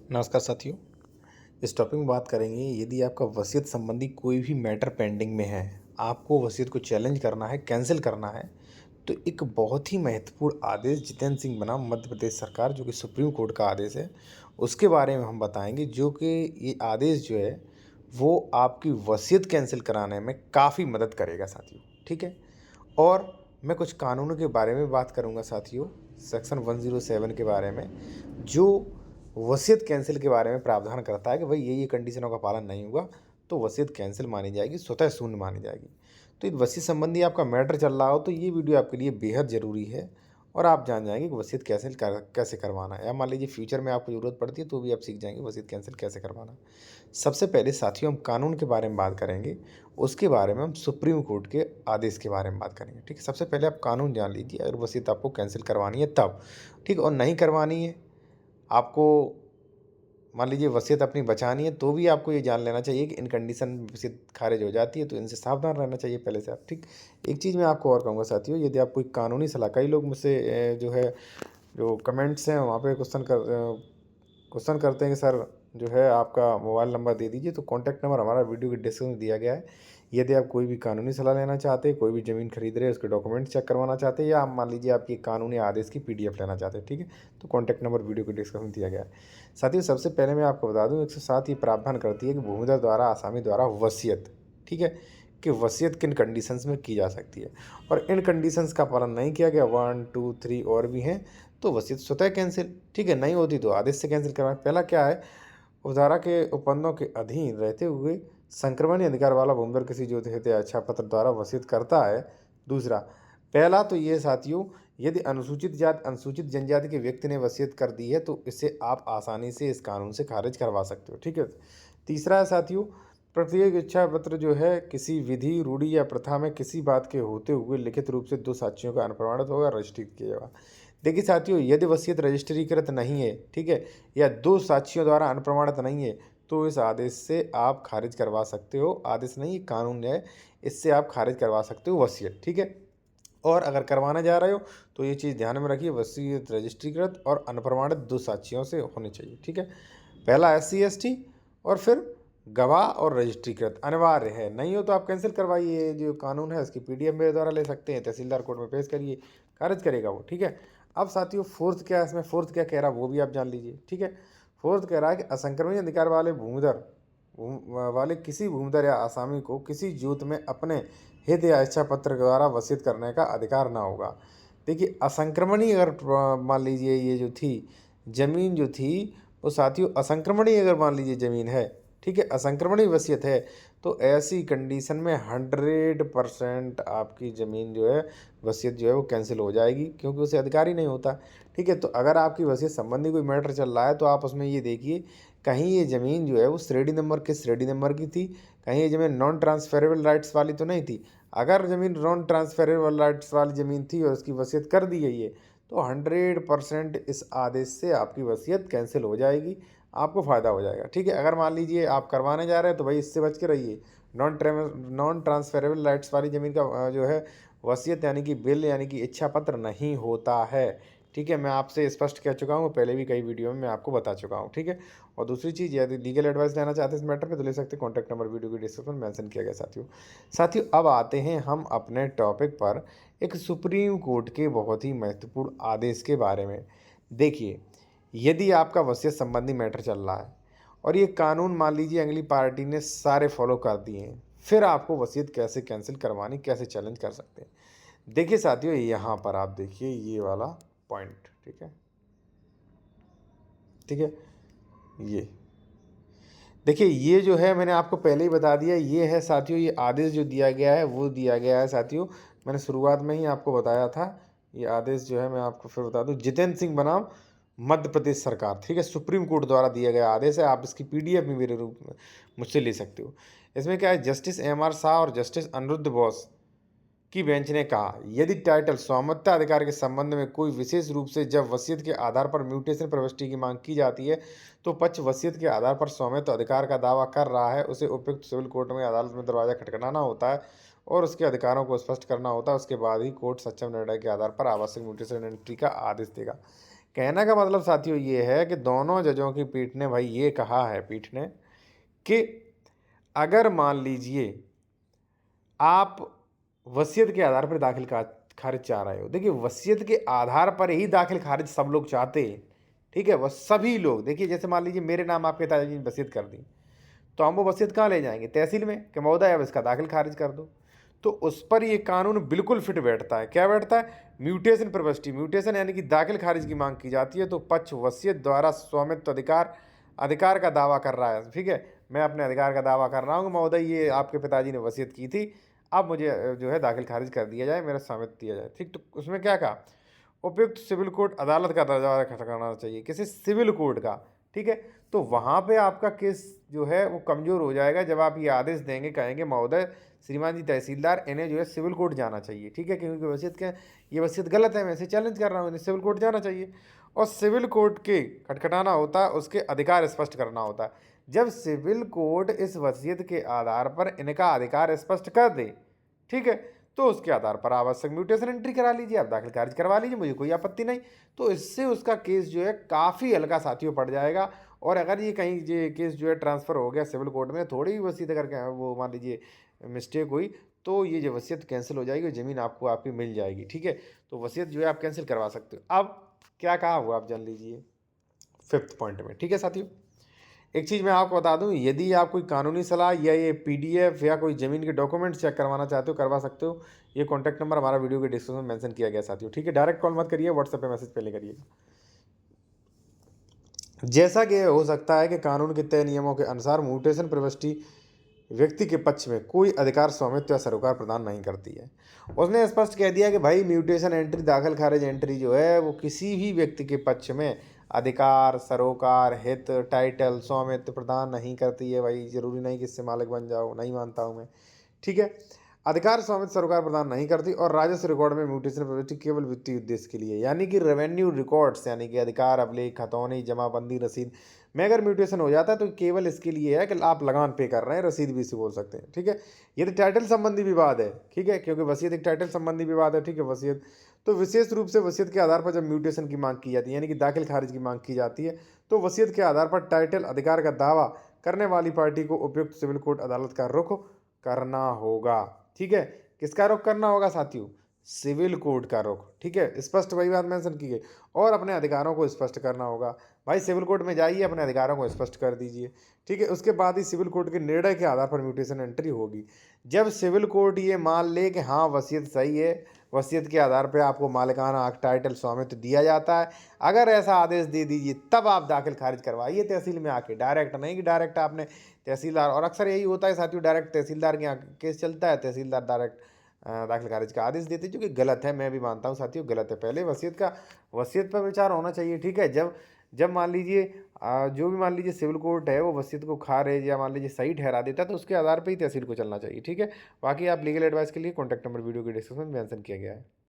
नमस्कार साथियों। इस टॉपिक में बात करेंगे यदि आपका वसीयत संबंधी कोई भी मैटर पेंडिंग में है, आपको वसीयत को चैलेंज करना है, कैंसिल करना है, तो एक बहुत ही महत्वपूर्ण आदेश जितेंद्र सिंह बनाम मध्य प्रदेश सरकार जो कि सुप्रीम कोर्ट का आदेश है, उसके बारे में हम बताएंगे। जो कि ये आदेश जो है वो आपकी वसीयत कैंसिल कराने में काफ़ी मदद करेगा साथियों, ठीक है। और मैं कुछ कानूनों के बारे में बात करूंगा साथियों, सेक्शन 107 के बारे में, जो वसीयत कैंसिल के बारे में प्रावधान करता है कि भाई ये कंडीशनों का पालन नहीं हुआ तो वसीयत कैंसिल मानी जाएगी, स्वतः शून्य मानी जाएगी। तो ये वसीयत संबंधी आपका मैटर चल रहा हो तो ये वीडियो आपके लिए बेहद ज़रूरी है और आप जान जाएंगे कि वसीयत कैसे करवाना है, या मान लीजिए फ्यूचर में आपको ज़रूरत पड़ती है तो भी आप सीख जाएंगे वसीयत कैंसिल कैसे करवाना। सबसे पहले साथियों हम कानून के बारे में बात करेंगे, उसके बारे में हम सुप्रीम कोर्ट के आदेश के बारे में बात करेंगे, ठीक है। सबसे पहले आप कानून जान लीजिए, अगर वसीयत आपको कैंसिल करवानी है तब, ठीक, और नहीं करवानी है आपको, मान लीजिए वसीयत अपनी बचानी है तो भी आपको ये जान लेना चाहिए कि इन कंडीशन में वसीयत खारिज हो जाती है, तो इनसे सावधान रहना चाहिए पहले से आप, ठीक। एक चीज़ मैं आपको और कहूँगा साथियों, यदि आप कोई कानूनी सलाह, कई लोग मुझसे जो है जो कमेंट्स हैं वहाँ पे क्वेश्चन करते हैं कि सर जो है आपका मोबाइल नंबर दे दीजिए, तो कॉन्टैक्ट नंबर हमारा वीडियो के डिस्क्रिप्शन में दिया गया है। यदि आप कोई भी कानूनी सलाह लेना चाहते हैं, कोई भी ज़मीन खरीद रहे हैं, उसके डॉक्यूमेंट चेक करवाना चाहते हैं, या आप मान लीजिए आपकी कानूनी आदेश की पीडीएफ लेना चाहते हैं, ठीक है, तो कॉन्टैक्ट नंबर वीडियो के डिस्क्रिप्शन में दिया गया है। साथियों सबसे पहले मैं आपको बता दूं, 107 ये प्रावधान करती है कि भूमिधर द्वारा आसामी द्वारा वसीयत, ठीक है, कि वसीयत किन कंडीशंस में की जा सकती है, और इन कंडीशंस का पालन नहीं किया गया, 1 2 3 और भी हैं, तो वसीयत स्वतः कैंसिल, ठीक है, नहीं होती तो आदेश से कैंसिल करवाएं। पहला क्या है, उपधारा के उपबंधों के अधीन रहते हुए संक्रमणीय अधिकार वाला भूमिधर किसी ज्योतिषित या इच्छा पत्र द्वारा वसीयत करता है। दूसरा, पहला तो ये साथियों, यदि अनुसूचित जाति अनुसूचित जनजाति के व्यक्ति ने वसीयत कर दी है तो इसे आप आसानी से इस कानून से खारिज करवा सकते हो, ठीक है। तीसरा है साथियों, प्रत्येक इच्छा पत्र जो है किसी विधि, रूढ़ी या प्रथा में किसी बात के होते हुए लिखित रूप से 2 साक्षियों का अनुप्रमाणित होगा, रजिस्ट्रेट किया जाएगा। देखिए साथियों, यदि वसीयत रजिस्ट्रीकृत नहीं है, ठीक है, या 2 साक्षियों द्वारा अनुप्रमाणित नहीं है, तो इस आदेश से आप खारिज करवा सकते हो। आदेश नहीं, ये कानून है, इससे आप खारिज करवा सकते हो वसीयत, ठीक है। और अगर करवाने जा रहे हो तो ये चीज़ ध्यान में रखिए, वसीयत रजिस्ट्रीकृत और अनुप्रमाणित 2 साक्षियों से होनी चाहिए, ठीक है। पहला SC ST और फिर गवाह और रजिस्ट्रीकृत अनिवार्य है, नहीं हो तो आप कैंसिल करवाइए। ये जो कानून है इसकी पीडीएफ मेरे द्वारा ले सकते हैं, तहसीलदार कोर्ट में पेश करिए, खारिज करेगा वो, ठीक है। अब साथियों फोर्थ क्या है, इसमें फोर्थ क्या कह रहा है वो भी आप जान लीजिए, ठीक है। फोर्थ कह रहा है कि असंक्रमणीय अधिकार वाले वाले किसी भूमिधर या आसामी को किसी जोत में अपने हित या इच्छा पत्र द्वारा वसीयत करने का अधिकार ना होगा। देखिए असंक्रमणीय अगर मान लीजिए ये जो थी जमीन जो थी वो साथियों असंक्रमणीय अगर मान लीजिए ज़मीन है, ठीक है, असंक्रमणीय वसीयत है, तो ऐसी कंडीशन में 100% आपकी ज़मीन जो है वसीयत जो है वो कैंसिल हो जाएगी, क्योंकि उसे अधिकार ही नहीं होता, ठीक है। तो अगर आपकी वसीयत संबंधी कोई मैटर चल रहा है तो आप उसमें ये देखिए कहीं ये ज़मीन जो है वो श्रेणी नंबर किस श्रेणी नंबर की थी, कहीं ये ज़मीन नॉन ट्रांसफरेबल राइट्स वाली तो नहीं थी। अगर ज़मीन नॉन ट्रांसफरेबल राइट्स वाली ज़मीन थी और उसकी वसीयत कर दी गई है तो 100% इस आदेश से आपकी वसीयत कैंसिल हो जाएगी, आपको फ़ायदा हो जाएगा, ठीक है। अगर मान लीजिए आप करवाने जा रहे हैं तो भाई इससे बच के रहिए, नॉन ट्रांसफरेबल राइट्स वाली ज़मीन का जो है वसीयत यानी कि बिल यानी कि इच्छा पत्र नहीं होता है, ठीक है। मैं आपसे स्पष्ट कह चुका हूँ, पहले भी कई वीडियो में मैं आपको बता चुका हूँ, ठीक है। और दूसरी चीज़, यदि लीगल एडवाइस लेना चाहते हैं इस मैटर पे तो ले सकते हैं, कॉन्टैक्ट नंबर वीडियो के डिस्क्रिप्शन में मेंशन किया गया साथियों। साथियों अब आते हैं हम अपने टॉपिक पर, एक सुप्रीम कोर्ट के बहुत ही महत्वपूर्ण आदेश के बारे में। देखिए, यदि आपका वसीयत संबंधी मैटर चल रहा है और ये कानून मान लीजिए अगली पार्टी ने सारे फॉलो कर दिए हैं, फिर आपको वसीयत कैसे कैंसिल करवानी, कैसे चैलेंज कर सकते हैं। देखिए साथियों, यहाँ पर आप देखिए ये वाला पॉइंट, ठीक है, ठीक है, ये देखिए ये जो है मैंने आपको पहले ही बता दिया, ये है साथियों, ये आदेश जो दिया गया है वो दिया गया है साथियों, मैंने शुरुआत में ही आपको बताया था। ये आदेश जो है मैं आपको फिर बता दूं, जितेंद्र सिंह बनाम मध्य प्रदेश सरकार, ठीक है, सुप्रीम कोर्ट द्वारा दिया गया आदेश है। आप इसकी पीडीएफ भी मेरे रूप में मुझसे ले सकते हो। इसमें क्या है, जस्टिस MR शाह और जस्टिस अनिरुद्ध बोस की बेंच ने कहा, यदि टाइटल स्वामित्व अधिकार के संबंध में कोई विशेष रूप से जब वसीयत के आधार पर म्यूटेशन प्रविष्टि की मांग की जाती है तो पक्ष वसीयत के आधार पर स्वामित्व अधिकार का दावा कर रहा है, उसे उपयुक्त सिविल कोर्ट में अदालत में दरवाजा खटखटाना होता है और उसके अधिकारों को स्पष्ट करना होता है। उसके बाद ही कोर्ट सक्षम निर्णय के आधार पर आवश्यक म्यूटेशन एंट्री का आदेश देगा। कहने का मतलब साथियों ये है कि दोनों जजों की पीठ ने भाई ये कहा है, पीठ ने, कि अगर मान लीजिए आप वसीयत के आधार पर दाखिल खारिज चाह रहे हो, देखिए वसीयत के आधार पर ही दाखिल खारिज सब लोग चाहते हैं, ठीक है, वह सभी लोग। देखिए जैसे मान लीजिए मेरे नाम आपके पिताजी ने वसीयत कर दी, तो हम वो वसीयत कहाँ ले जाएंगे? तहसील में, कि महोदय अब इसका दाखिल खारिज कर दो। तो उस पर ये कानून बिल्कुल फिट बैठता है। क्या बैठता है? म्यूटेशन प्रविष्टि, म्यूटेशन यानी कि दाखिल खारिज की मांग की जाती है तो पक्ष वसीयत द्वारा स्वामित्व अधिकार अधिकार का दावा कर रहा है, ठीक है, मैं अपने अधिकार का दावा कर रहा हूँ कि महोदय ये आपके पिताजी ने वसीयत की थी, अब मुझे जो है दाखिल खारिज कर दिया जाए, मेरा स्वामित्व दिया जाए, ठीक। तो उसमें क्या कहा? उपयुक्त सिविल कोर्ट अदालत का दर्जा करना चाहिए, किसी सिविल कोर्ट का, ठीक है। तो वहाँ पे आपका केस जो है वो कमज़ोर हो जाएगा जब आप ये आदेश देंगे, कहेंगे महोदय श्रीमान जी तहसीलदार, इन्हें जो है सिविल कोर्ट जाना चाहिए, ठीक है, क्योंकि वसीयत क्या, ये वसीयत गलत है, मैं इसे चैलेंज कर रहा हूँ, इन्हें सिविल कोर्ट जाना चाहिए। और सिविल कोर्ट के खटखटाना होता है, उसके अधिकार स्पष्ट करना होता है। जब सिविल कोर्ट इस वसीयत के आधार पर इनका अधिकार स्पष्ट कर दे, ठीक है, तो उसके आधार पर आवश्यक म्यूटेशन एंट्री करा लीजिए, आप दाखिल खारिज करवा लीजिए, मुझे कोई आपत्ति नहीं। तो इससे उसका केस जो है काफ़ी हल्का साथियों पड़ जाएगा। और अगर ये कहीं ये केस जो है ट्रांसफ़र हो गया सिविल कोर्ट में, थोड़ी भी वसीयत करके वो मान लीजिए मिस्टेक हुई, तो ये जो वसीयत कैंसिल हो जाएगी, ज़मीन आपको आपकी मिल जाएगी, ठीक है। तो वसीयत जो है आप कैंसिल करवा सकते हो। अब क्या कहा हुआ आप जान लीजिए 5th पॉइंट में, ठीक है साथियों। एक चीज़ मैं आपको बता दूं, यदि आप कोई कानूनी सलाह या ये पीडीएफ या कोई ज़मीन के डॉक्यूमेंट चेक करवाना चाहते हो, करवा सकते हो। ये कॉन्टैक्ट नंबर हमारा वीडियो के डिस्क्रिप्शन में मेंशन किया गया साथियों, ठीक है। डायरेक्ट कॉल मत करिए, व्हाट्सएप पे मैसेज पहले करिएगा। जैसा कि हो सकता है कि कानून के तय नियमों के अनुसार म्यूटेशन प्रविष्टि व्यक्ति के पक्ष में कोई अधिकार स्वामित्व या सरोकार प्रदान नहीं करती है। उसने स्पष्ट कह दिया कि भाई म्यूटेशन एंट्री, दाखिल खारिज एंट्री जो है वो किसी भी व्यक्ति के पक्ष में अधिकार, सरोकार, हित, टाइटल, स्वामित्व प्रदान नहीं करती है। भाई ज़रूरी नहीं कि इससे मालिक बन जाओ, नहीं मानता हूँ मैं, ठीक है। अधिकार, स्वामित्व, सरोकार प्रदान नहीं करती। और राजस्व रिकॉर्ड में म्यूटेशन प्रविष्टि केवल वित्तीय उद्देश्य के लिए, यानी कि रेवेन्यू रिकॉर्ड्स, यानी कि अधिकार, अभिलेख, खतौनी, जमाबंदी, रसीद में अगर म्यूटेशन हो जाता है तो केवल इसके लिए है कि आप लगान पे कर रहे हैं, रसीद भी इसे बोल सकते हैं, ठीक है। यदि टाइटल संबंधी विवाद है, ठीक है, क्योंकि वसीयत एक टाइटल संबंधी विवाद है, ठीक है, वसीयत तो विशेष रूप से वसीयत के आधार पर जब म्यूटेशन की मांग की जाती है, यानी कि दाखिल खारिज की मांग की जाती है, तो वसीयत के आधार पर टाइटल अधिकार का दावा करने वाली पार्टी को उपयुक्त सिविल कोर्ट अदालत का रुख करना होगा, ठीक है। किसका रुख करना होगा साथियों? सिविल कोड का रुख, ठीक है, स्पष्ट वही बात मेंशन की गई। और अपने अधिकारों को स्पष्ट करना होगा। भाई सिविल कोर्ट में जाइए, अपने अधिकारों को स्पष्ट कर दीजिए, ठीक है। उसके बाद ही सिविल कोर्ट के निर्णय के आधार पर म्यूटेशन एंट्री होगी। जब सिविल कोर्ट ये मान ले कि हाँ वसीयत सही है, वसीयत के आधार पर आपको मालिकाना हक, टाइटल, स्वामित्व दिया जाता है, अगर ऐसा आदेश दे दीजिए तब आप दाखिल खारिज करवाइए तहसील में आके, डायरेक्ट नहीं कि डायरेक्ट आपने तहसीलदार, और अक्सर यही होता है साथियों, डायरेक्ट तहसीलदार के यहाँ केस चलता है, तहसीलदार डायरेक्ट दाखिल खारिज का आदेश देते, जो कि गलत है। मैं भी मानता हूँ साथियों गलत है। पहले वसीयत पर विचार होना चाहिए, ठीक है। जब जब मान लीजिए जो भी मान लीजिए सिविल कोर्ट है वो वसीयत को खारिज या मान लीजिए सही ठहरा देता है तो उसके आधार पर ही तहसील को चलना चाहिए, ठीक है। बाकी आप लीगल एडवाइस के लिए कॉन्टैक्ट नंबर वीडियो के डिस्क्रिप्शन में मेंशन किया गया है।